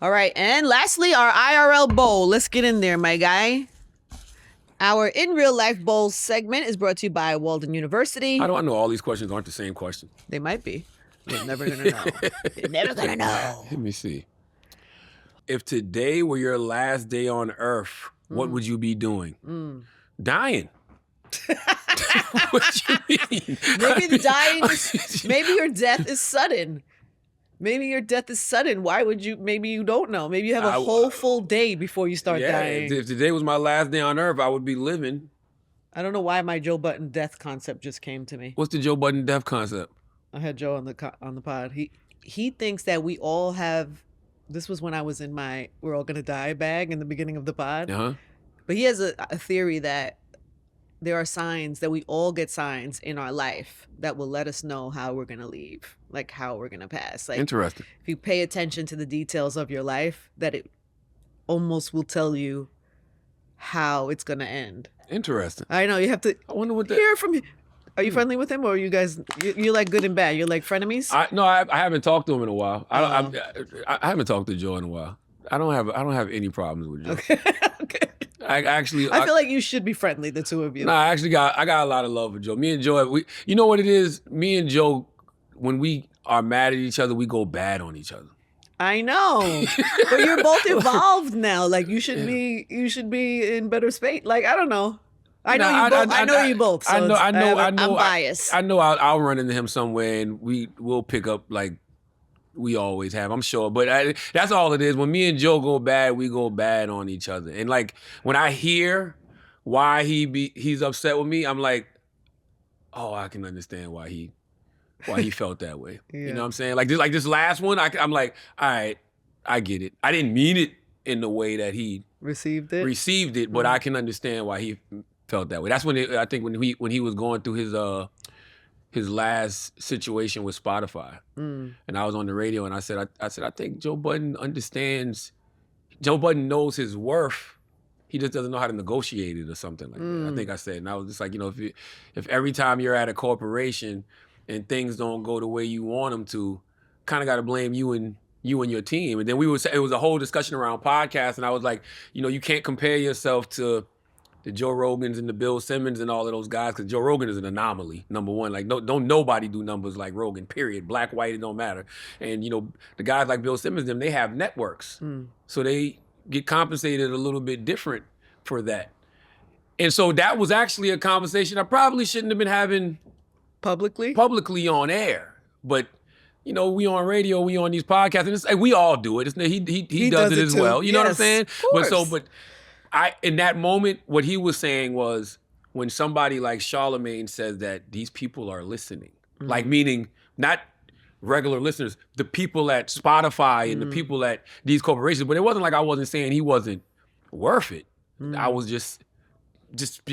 All right, and lastly, our IRL bowl. Let's get in there, my guy. Our In Real Life Bowl segment is brought to you by Walden University. How do I know all these questions aren't the same question? They might be. You're never gonna know. You're never gonna know. Let me see. If today were your last day on Earth, what would you be doing? Dying. What you mean? Maybe maybe your death is sudden. Maybe your death is sudden. Why would you? Maybe you don't know. Maybe you have a whole full day before you start dying. If today was my last day on Earth, I would be living. I don't know why my Joe Budden death concept just came to me. What's the Joe Budden death concept? I had Joe on the pod. He thinks that we all have. This was when I was in my "we're all gonna die" bag in the beginning of the pod. But he has a theory that there are signs that we all get signs in our life that will let us know how we're going to leave, like how we're going to pass. Like, interesting. If you pay attention to the details of your life, that it almost will tell you how it's going to end. Interesting. I know. You have to I wonder what hear from you. Are you friendly with him, or are you guys, you're like good and bad? You're like frenemies? I haven't talked to him in a while. I haven't talked to Joe in a while. I don't have any problems with Joe. Okay. I feel like you should be friendly, the two of you. No, I got a lot of love for Joe. Me and Joe, you know what it is? Me and Joe, when we are mad at each other, we go bad on each other. I know, but you're both evolved now. Like you should be in better space. Like I don't know. I know you both. So I'm biased. I know I'll run into him somewhere, and we'll pick up like we always have, I'm sure. But that's all it is. When me and Joe go bad, we go bad on each other. And like when I hear why he's upset with me, I'm like, oh, I can understand why he felt that way. Yeah. You know what I'm saying? Like this last one, I'm like, all right, I get it. I didn't mean it in the way that he received it, but I can understand why he felt that way. That's when I think when he was going through his last situation with Spotify. And I was on the radio and I said, I think Joe Budden understands, Joe Budden knows his worth. He just doesn't know how to negotiate it or something like that. I think I said, and I was just like, you know, if every time you're at a corporation and things don't go the way you want them to, kind of got to blame you and your team. And then it was a whole discussion around podcasts, and I was like, you know, you can't compare yourself to the Joe Rogans and the Bill Simmons and all of those guys, because Joe Rogan is an anomaly, number one. Like, don't nobody do numbers like Rogan, period. Black, white, it don't matter. And, you know, the guys like Bill Simmons, they have networks. So they get compensated a little bit different for that. And so that was actually a conversation I probably shouldn't have been having publicly on air. But, you know, we on radio, we on these podcasts, and it's like, we all do it. He does it as too. Well. You know what I'm saying? But in that moment, what he was saying was, when somebody like Charlamagne says that these people are listening, like meaning not regular listeners, the people at Spotify and the people at these corporations, but it wasn't like I wasn't saying he wasn't worth it. I was just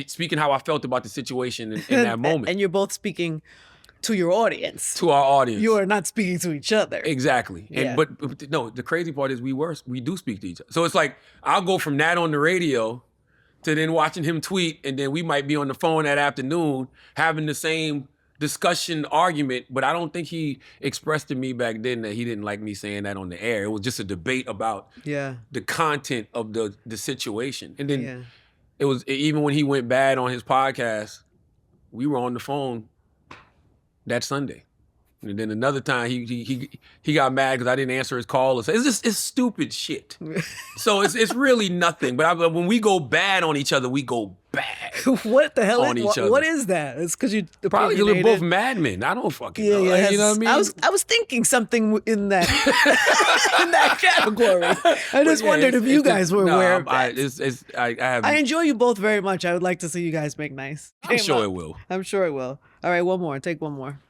speaking how I felt about the situation in that moment. And you're both speaking to your audience. To our audience. You are not speaking to each other. Exactly. And but no, the crazy part is we do speak to each other. So it's like, I'll go from that on the radio to then watching him tweet, and then we might be on the phone that afternoon having the same discussion argument, but I don't think he expressed to me back then that he didn't like me saying that on the air. It was just a debate about the content of the situation. And then it was, even when he went bad on his podcast, we were on the phone that Sunday. And then another time he got mad because I didn't answer his call. It's stupid shit. So it's really nothing. But when we go bad on each other, we go bad. What the hell on each other. What is that? It's because you probably because we're both madmen. I don't fucking know. Like, you know what I mean? I was thinking something in that in that category. I just wondered if you guys were aware of that. I enjoy you both very much. I would like to see you guys make nice. I'm sure it will. I'm sure it will. All right, one more. Take one more.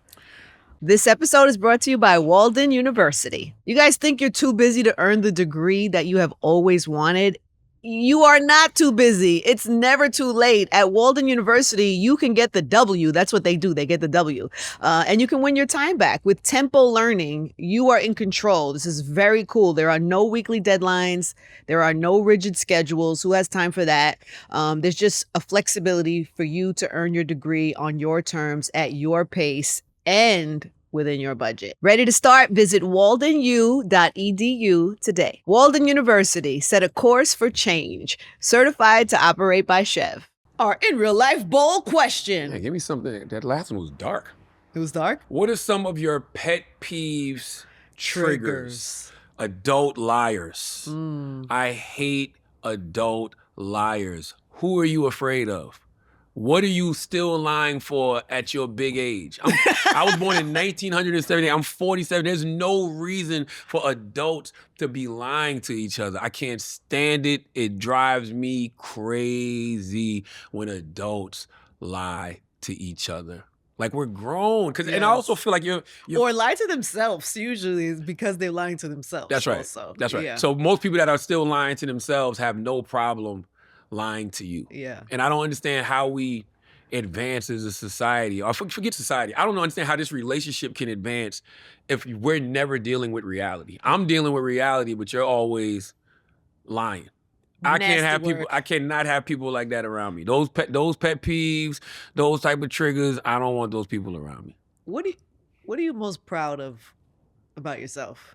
This episode is brought to you by Walden University. You guys think you're too busy to earn the degree that you have always wanted? You are not too busy. It's never too late. At Walden University, you can get the W. That's what they do. They get the W. And you can win your time back. With Tempo Learning, you are in control. This is very cool. There are no weekly deadlines. There are no rigid schedules. Who has time for that? There's just a flexibility for you to earn your degree on your terms at your pace. And within your budget. Ready to start? Visit waldenu.edu today. Walden University set a course for change, certified to operate by Chev. Our in real life bold question. Yeah, give me something. That last one was dark. It was dark? What are some of your pet peeves, triggers? Adult liars. I hate adult liars. Who are you afraid of? What are you still lying for at your big age? I was born in 1970. I'm 47. There's no reason for adults to be lying to each other. I can't stand it. It drives me crazy when adults lie to each other. Like, we're grown. And I also feel like you're or lie to themselves. Usually is because they're lying to themselves. That's right. Also. That's right. Yeah. So most people that are still lying to themselves have no problem lying to you. Yeah. And I don't understand how we advance as a society. Or forget society. I don't understand how this relationship can advance if we're never dealing with reality. I'm dealing with reality, but you're always lying. I cannot have people like that around me. Those pet peeves, those type of triggers, I don't want those people around me. What are you most proud of about yourself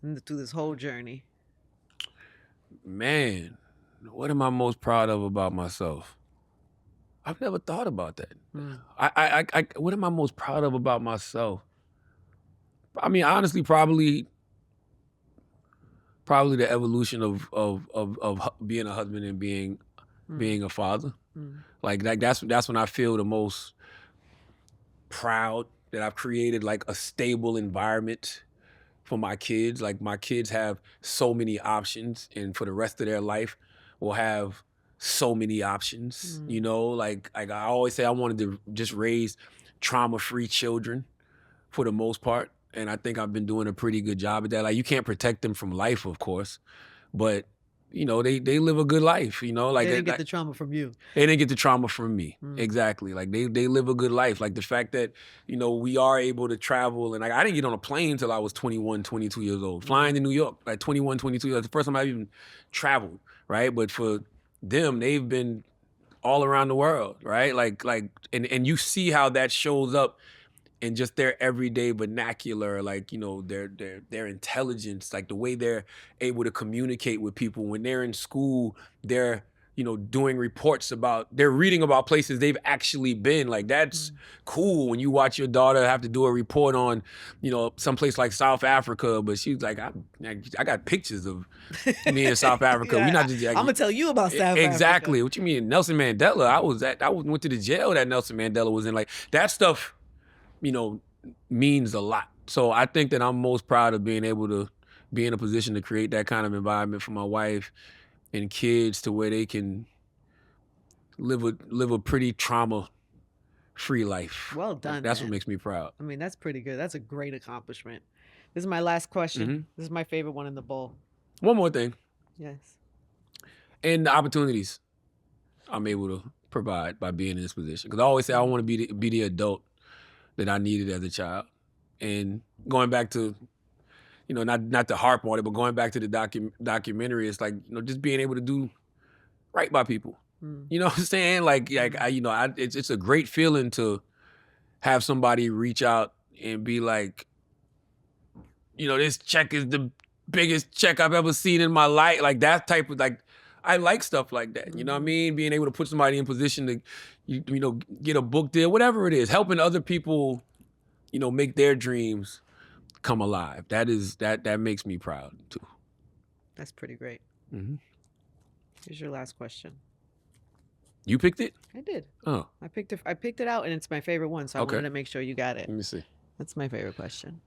through this whole journey? Man, what am I most proud of about myself? I've never thought about that. What am I most proud of about myself? I mean, honestly, probably the evolution of being a husband and being a father. Like that's when I feel the most proud that I've created like a stable environment for my kids. Like, my kids have so many options, and for the rest of their life will have so many options. You know, like I always say, I wanted to just raise trauma-free children for the most part. And I think I've been doing a pretty good job at that. Like, you can't protect them from life, of course, but you know, they live a good life, you know? Like, they didn't get the trauma from you. They didn't get the trauma from me. Exactly. Like, they live a good life. Like, the fact that, you know, we are able to travel, and like, I didn't get on a plane until I was 21, 22 years old. Flying to New York, like 21, 22 years, that's the first time I even traveled, right? But for them, they've been all around the world, right? And you see how that shows up in just their everyday vernacular, like, you know, their intelligence, like the way they're able to communicate with people. When they're in school, they're, you know, doing reports they're reading about places they've actually been. Like, that's cool when you watch your daughter have to do a report on, you know, someplace like South Africa, but she's like, I got pictures of me in South Africa. Yeah, We're not just like, I'm gonna tell you about South Africa. Exactly. What you mean? Nelson Mandela, I went to the jail that Nelson Mandela was in. Like, that stuff, you know, means a lot. So I think that I'm most proud of being able to be in a position to create that kind of environment for my wife and kids, to where they can live a pretty trauma-free life. Well done. That's what makes me proud. I mean, that's pretty good. That's a great accomplishment. This is my last question. This is my favorite one in the bowl. One more thing. Yes. And the opportunities I'm able to provide by being in this position. Because I always say I want to be the adult that I needed as a child. And going back to, you know, not to harp on it, but going back to the documentary, it's like, you know, just being able to do right by people. You know what I'm saying? It's a great feeling to have somebody reach out and be like, you know, this check is the biggest check I've ever seen in my life. Like, that type of, like, I like stuff like that. You know what I mean? Being able to put somebody in position to, you know, get a book deal, whatever it is, helping other people, you know, make their dreams come alive. That makes me proud too. That's pretty great. Here's your last question. You picked it? I did. Oh. I picked it out, and it's my favorite one, so I wanted to make sure you got it. Let me see. That's my favorite question.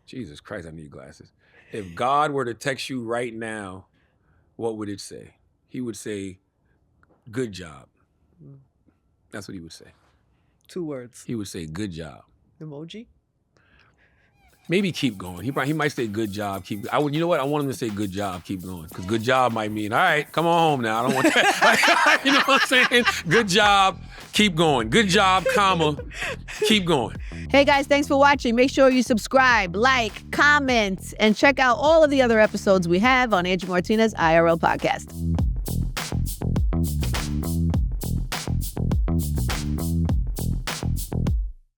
Jesus Christ, I need glasses. If God were to text you right now, what would it say? He would say, good job. That's what he would say. 2 words. He would say, good job. Emoji? Maybe keep going. He might say good job. You know what? I want him to say good job, keep going. Because good job might mean, all right, come on home now. I don't want that. You know what I'm saying? Good job, keep going. Good job, comma, keep going. Hey guys, thanks for watching. Make sure you subscribe, like, comment, and check out all of the other episodes we have on Angie Martinez IRL podcast.